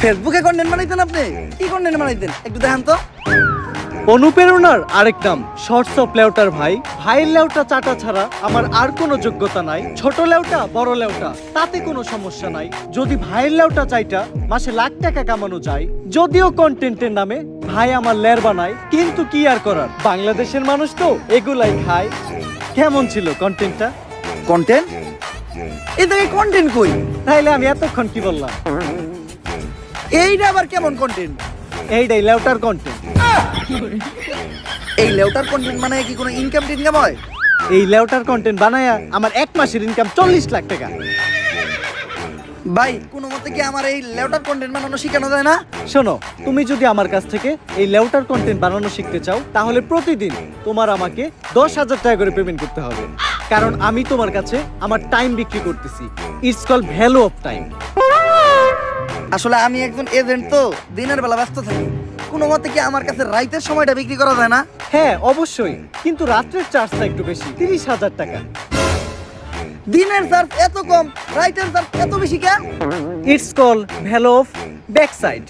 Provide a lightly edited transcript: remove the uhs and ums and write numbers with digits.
ফেসবুকে কন্টেন্ট বানাইতেন আপনি? কি কন্টেন্ট বানাইতেন একটু দেখান তো। অনুপ্রেরণার আরেক নাম শর্টস অফ লেউটার ভাই। ভাইয়ের লেউটা চাটা ছাড়া আমার আর কোনো যোগ্যতা নাই। ছোট লেউটা বড় লেউটা তাতে কোনো সমস্যা নাই। যদি ভাইয়ের লেউটা চাইটা মাসে লাখ টাকা কামানো যায়, যদিও কন্টেন্টের নামে ভাই আমার লের বানায়, কিন্তু কি আর করার, বাংলাদেশের মানুষ তো এগুলাই খায়। কেমন ছিল কন্টেন্টটা? কন্টেন্ট? এই থেকে কন্টেন্ট কই? তাইলে আমি এতক্ষণ কি বললাম? এইটা আবার কেমন কন্টেন্ট? এইটাই লেউটার কন্টেন্ট। এই লেউটার কন্টেন্ট মানে কি কোনো ইনকাম টিনকাম হয়? এই লেউটার কন্টেন্ট বানায়া আমার এক মাসের ইনকাম 40 লাখ টাকা। ভাই কোনো মতে কি আমার এই লেউটার কন্টেন্ট বানানো শেখানো যায় না? শোনো, তুমি যদি আমার কাছ থেকে এই লেউটার কন্টেন্ট বানানো শিখতে চাও, তাহলে প্রতিদিন তোমার আমাকে 10,000 টাকা করে পেমেন্ট করতে হবে। কারণ আমি তোমার কাছে আমার টাইম বিক্রি করতেছি। It's call value of time. আসলে আমি একজন এজেন্ট, তো দিনের বেলা ব্যস্ত থাকি। কোনো মতে কি আমার কাছে রাইতের সময়টা বিক্রি করা যায় না? হ্যাঁ অবশ্যই, কিন্তু রাত্রের চার্জটা একটু বেশি, 30,000 টাকা। দিনের চার্জ এত কম, রাইতের চার্জ এত বেশি কেন? It's call value of back side.